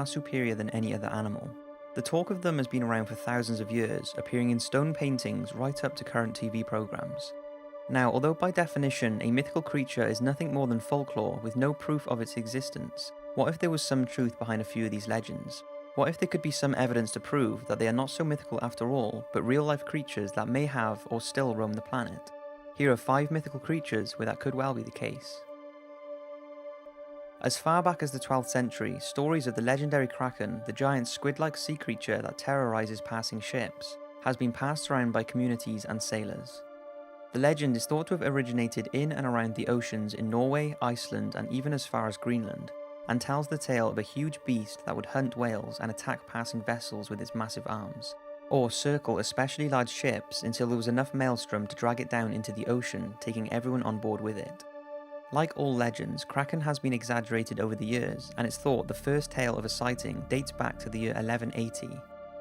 far superior than any other animal. The talk of them has been around for thousands of years, appearing in stone paintings right up to current TV programs. Now, although by definition a mythical creature is nothing more than folklore with no proof of its existence, what if there was some truth behind a few of these legends? What if there could be some evidence to prove that they are not so mythical after all, but real-life creatures that may have or still roam the planet? Here are 5 mythical creatures where that could well be the case. As far back as the 12th century, stories of the legendary kraken, the giant squid-like sea creature that terrorizes passing ships, has been passed around by communities and sailors. The legend is thought to have originated in and around the oceans in Norway, Iceland, and even as far as Greenland, and tells the tale of a huge beast that would hunt whales and attack passing vessels with its massive arms, or circle especially large ships until there was enough maelstrom to drag it down into the ocean, taking everyone on board with it. Like all legends, kraken has been exaggerated over the years, and it's thought the first tale of a sighting dates back to the year 1180.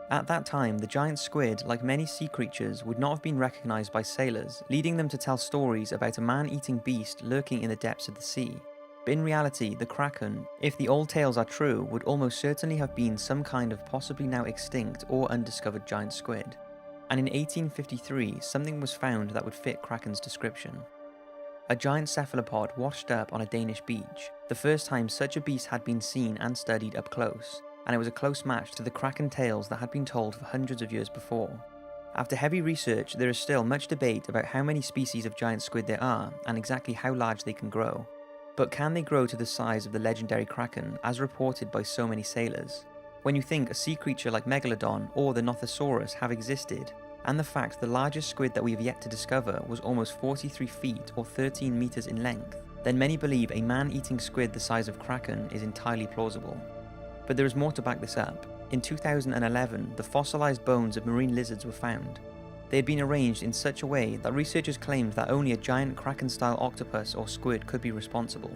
At that time, the giant squid, like many sea creatures, would not have been recognised by sailors, leading them to tell stories about a man-eating beast lurking in the depths of the sea. But in reality, the kraken, if the old tales are true, would almost certainly have been some kind of possibly now extinct or undiscovered giant squid. And in 1853, something was found that would fit kraken's description. A giant cephalopod washed up on a Danish beach, the first time such a beast had been seen and studied up close, and it was a close match to the kraken tales that had been told for hundreds of years before. After heavy research, there is still much debate about how many species of giant squid there are and exactly how large they can grow. But can they grow to the size of the legendary kraken as reported by so many sailors? When you think a sea creature like Megalodon or the Nothosaurus have existed, and the fact the largest squid that we have yet to discover was almost 43 feet or 13 meters in length, then many believe a man-eating squid the size of kraken is entirely plausible. But there is more to back this up. In 2011, the fossilized bones of marine lizards were found. They had been arranged in such a way that researchers claimed that only a giant kraken-style octopus or squid could be responsible.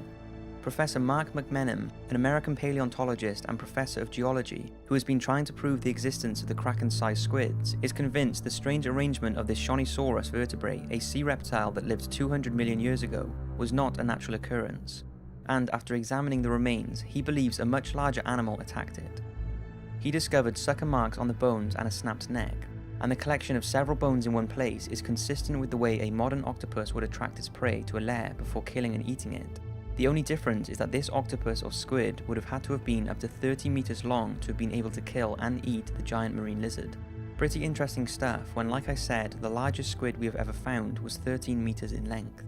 Professor Mark McMenamin, an American paleontologist and professor of geology who has been trying to prove the existence of the kraken-sized squids, is convinced the strange arrangement of this Shonisaurus vertebrae, a sea reptile that lived 200 million years ago, was not a natural occurrence. And after examining the remains, he believes a much larger animal attacked it. He discovered sucker marks on the bones and a snapped neck, and the collection of several bones in one place is consistent with the way a modern octopus would attract its prey to a lair before killing and eating it. The only difference is that this octopus or squid would have had to have been up to 30 meters long to have been able to kill and eat the giant marine lizard. Pretty interesting stuff when, like I said, the largest squid we have ever found was 13 meters in length.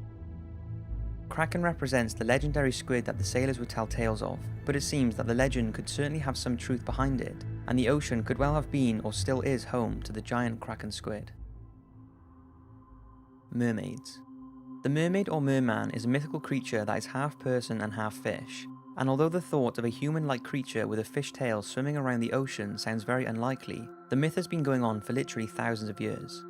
Kraken represents the legendary squid that the sailors would tell tales of, but it seems that the legend could certainly have some truth behind it, and the ocean could well have been or still is home to the giant kraken squid. Mermaids. The mermaid or merman is a mythical creature that is half person and half fish, and although the thought of a human-like creature with a fish tail swimming around the ocean sounds very unlikely, the myth has been going on for literally thousands of years.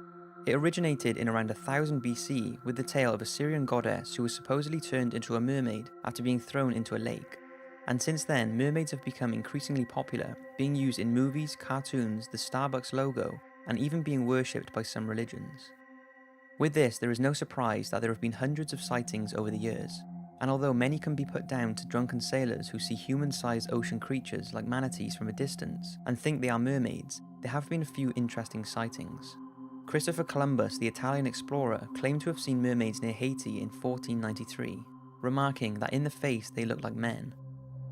It originated in around 1000 BC with the tale of a Syrian goddess who was supposedly turned into a mermaid after being thrown into a lake. And since then, mermaids have become increasingly popular, being used in movies, cartoons, the Starbucks logo, and even being worshipped by some religions. With this, there is no surprise that there have been hundreds of sightings over the years, and although many can be put down to drunken sailors who see human-sized ocean creatures like manatees from a distance and think they are mermaids, there have been a few interesting sightings. Christopher Columbus, the Italian explorer, claimed to have seen mermaids near Haiti in 1493, remarking that in the face they looked like men.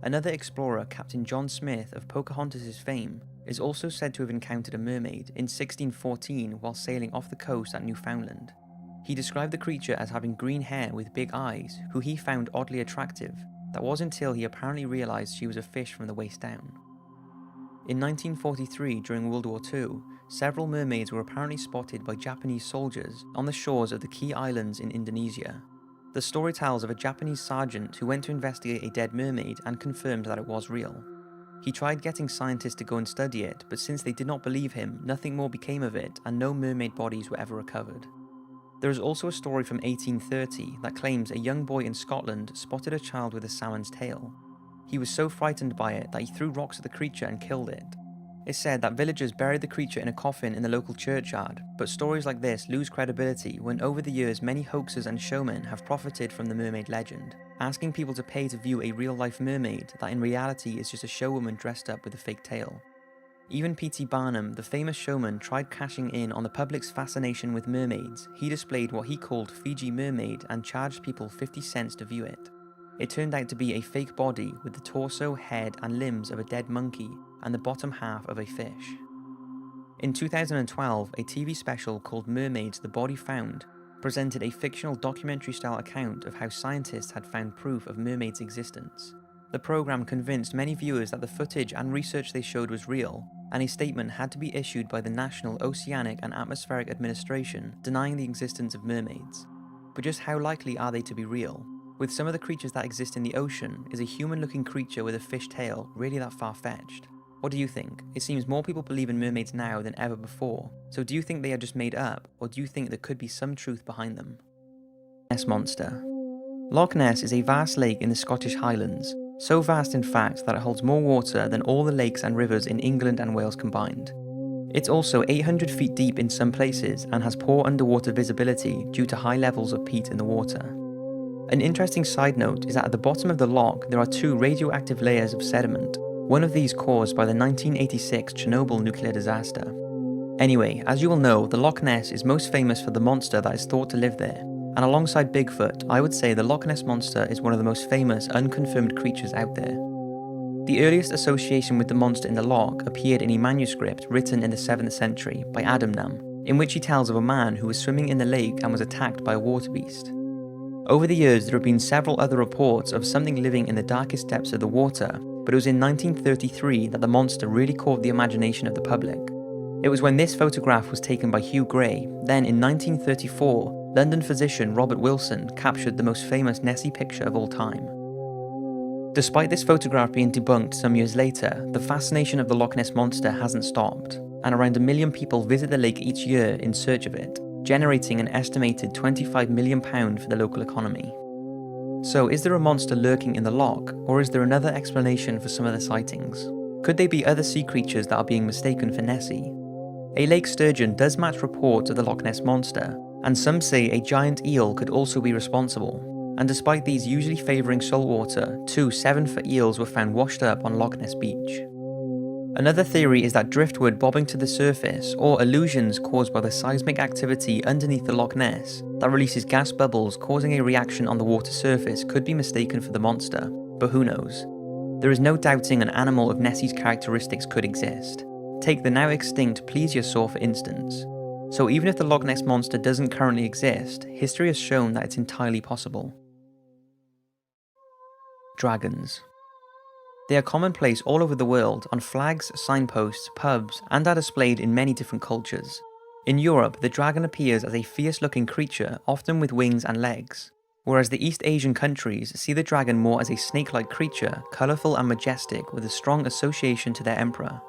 Another explorer, Captain John Smith of Pocahontas' fame, is also said to have encountered a mermaid in 1614 while sailing off the coast at Newfoundland. He described the creature as having green hair with big eyes, who he found oddly attractive. That was until he apparently realised she was a fish from the waist down. In 1943, during World War II, several mermaids were apparently spotted by Japanese soldiers on the shores of the Key Islands in Indonesia. The story tells of a Japanese sergeant who went to investigate a dead mermaid and confirmed that it was real. He tried getting scientists to go and study it, but since they did not believe him, nothing more became of it and no mermaid bodies were ever recovered. There is also a story from 1830 that claims a young boy in Scotland spotted a child with a salmon's tail. He was so frightened by it that he threw rocks at the creature and killed it. It's said that villagers buried the creature in a coffin in the local churchyard, but stories like this lose credibility when over the years many hoaxers and showmen have profited from the mermaid legend, asking people to pay to view a real-life mermaid that in reality is just a showwoman dressed up with a fake tail. Even P.T. Barnum, the famous showman, tried cashing in on the public's fascination with mermaids. He displayed what he called Fiji Mermaid and charged people 50 cents to view it. It turned out to be a fake body with the torso, head and limbs of a dead monkey and the bottom half of a fish. In 2012, a TV special called Mermaids: The Body Found presented a fictional documentary-style account of how scientists had found proof of mermaids' existence. The program convinced many viewers that the footage and research they showed was real, and a statement had to be issued by the National Oceanic and Atmospheric Administration denying the existence of mermaids. But just how likely are they to be real? With some of the creatures that exist in the ocean, is a human-looking creature with a fish tail really that far-fetched? What do you think? It seems more people believe in mermaids now than ever before, so do you think they are just made up, or do you think there could be some truth behind them? Loch Ness Monster. Loch Ness is a vast lake in the Scottish Highlands, so vast in fact that it holds more water than all the lakes and rivers in England and Wales combined. It's also 800 feet deep in some places and has poor underwater visibility due to high levels of peat in the water. An interesting side note is that at the bottom of the loch there are two radioactive layers of sediment, one of these caused by the 1986 Chernobyl nuclear disaster. Anyway, as you will know, the Loch Ness is most famous for the monster that is thought to live there, and alongside Bigfoot, I would say the Loch Ness Monster is one of the most famous unconfirmed creatures out there. The earliest association with the monster in the loch appeared in a manuscript written in the 7th century by Adamnam, in which he tells of a man who was swimming in the lake and was attacked by a water beast. Over the years, there have been several other reports of something living in the darkest depths of the water, but it was in 1933 that the monster really caught the imagination of the public. It was when this photograph was taken by Hugh Gray. Then in 1934, London physician Robert Wilson captured the most famous Nessie picture of all time. Despite this photograph being debunked some years later, the fascination of the Loch Ness Monster hasn't stopped, and around 1 million people visit the lake each year in search of it, generating an estimated £25 million for the local economy. So is there a monster lurking in the loch, or is there another explanation for some of the sightings? Could they be other sea creatures that are being mistaken for Nessie? A lake sturgeon does match reports of the Loch Ness Monster, and some say a giant eel could also be responsible. And despite these usually favouring saltwater, 2 7-foot eels were found washed up on Loch Ness Beach. Another theory is that driftwood bobbing to the surface, or illusions caused by the seismic activity underneath the Loch Ness that releases gas bubbles causing a reaction on the water surface, could be mistaken for the monster, but who knows? There is no doubting an animal of Nessie's characteristics could exist. Take the now extinct plesiosaur for instance. So even if the Loch Ness Monster doesn't currently exist, history has shown that it's entirely possible. Dragons. They are commonplace all over the world on flags, signposts, pubs, and are displayed in many different cultures. In Europe, the dragon appears as a fierce-looking creature, often with wings and legs, whereas the East Asian countries see the dragon more as a snake-like creature, colourful and majestic with a strong association to their emperor.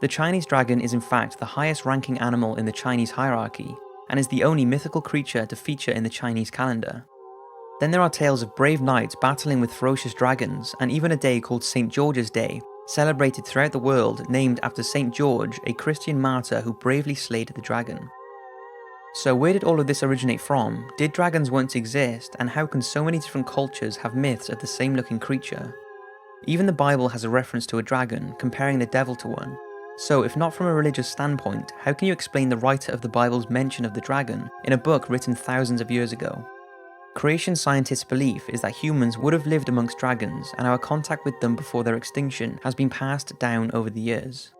The Chinese dragon is in fact the highest-ranking animal in the Chinese hierarchy, and is the only mythical creature to feature in the Chinese calendar. Then there are tales of brave knights battling with ferocious dragons, and even a day called St. George's Day, celebrated throughout the world, named after St. George, a Christian martyr who bravely slayed the dragon. So where did all of this originate from? Did dragons once exist, and how can so many different cultures have myths of the same looking creature? Even the Bible has a reference to a dragon, comparing the devil to one. So if not from a religious standpoint, how can you explain the writer of the Bible's mention of the dragon in a book written thousands of years ago? Creation scientists' belief is that humans would have lived amongst dragons, and our contact with them before their extinction has been passed down over the years.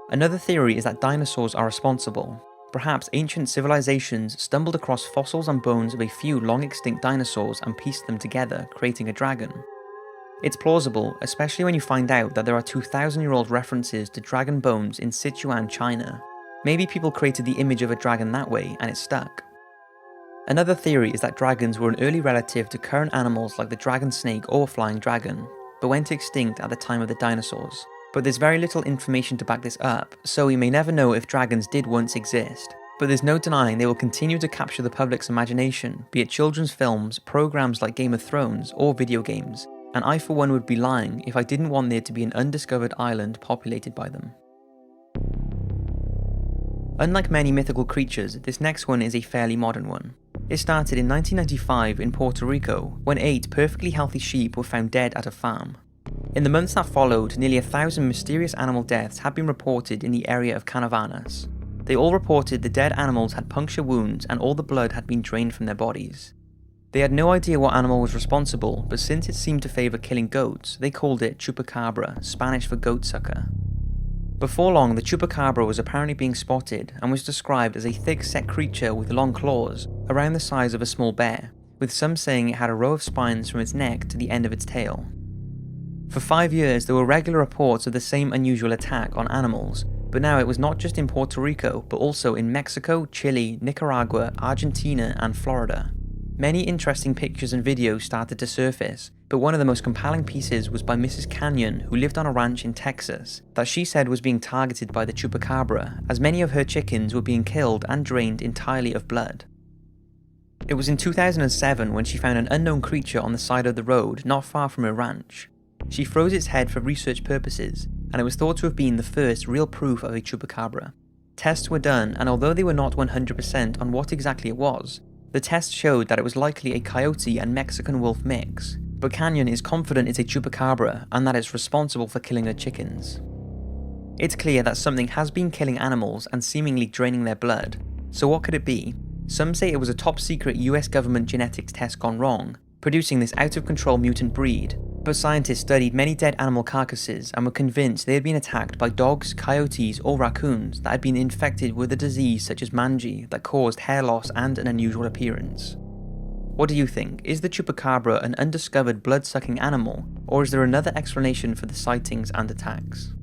Another theory is that dinosaurs are responsible. Perhaps ancient civilizations stumbled across fossils and bones of a few long-extinct dinosaurs and pieced them together, creating a dragon. It's plausible, especially when you find out that there are 2,000-year-old references to dragon bones in Sichuan, China. Maybe people created the image of a dragon that way, and it stuck. Another theory is that dragons were an early relative to current animals like the dragon snake or flying dragon, but went extinct at the time of the dinosaurs. But there's very little information to back this up, so we may never know if dragons did once exist. But there's no denying they will continue to capture the public's imagination, be it children's films, programs like Game of Thrones, or video games, and I for one would be lying if I didn't want there to be an undiscovered island populated by them. Unlike many mythical creatures, this next one is a fairly modern one. It started in 1995 in Puerto Rico, when 8 perfectly healthy sheep were found dead at a farm. In the months that followed, nearly 1,000 mysterious animal deaths had been reported in the area of Canavanas. They all reported the dead animals had puncture wounds and all the blood had been drained from their bodies. They had no idea what animal was responsible, but since it seemed to favour killing goats, they called it chupacabra, Spanish for goat sucker. Before long, the chupacabra was apparently being spotted and was described as a thick-set creature with long claws, around the size of a small bear, with some saying it had a row of spines from its neck to the end of its tail. For 5 years, there were regular reports of the same unusual attack on animals, but now it was not just in Puerto Rico, but also in Mexico, Chile, Nicaragua, Argentina, and Florida. Many interesting pictures and videos started to surface, but one of the most compelling pieces was by Mrs. Canyon, who lived on a ranch in Texas, that she said was being targeted by the chupacabra, as many of her chickens were being killed and drained entirely of blood. It was in 2007 when she found an unknown creature on the side of the road not far from her ranch. She froze its head for research purposes, and it was thought to have been the first real proof of a chupacabra. Tests were done, and although they were not 100% on what exactly it was, the tests showed that it was likely a coyote and Mexican wolf mix, but Canyon is confident it's a chupacabra and that it's responsible for killing her chickens. It's clear that something has been killing animals and seemingly draining their blood, so what could it be? Some say it was a top secret US government genetics test gone wrong, producing this out of control mutant breed, but scientists studied many dead animal carcasses and were convinced they had been attacked by dogs, coyotes, or raccoons that had been infected with a disease such as mangy that caused hair loss and an unusual appearance. What do you think? Is the chupacabra an undiscovered blood-sucking animal, or is there another explanation for the sightings and attacks?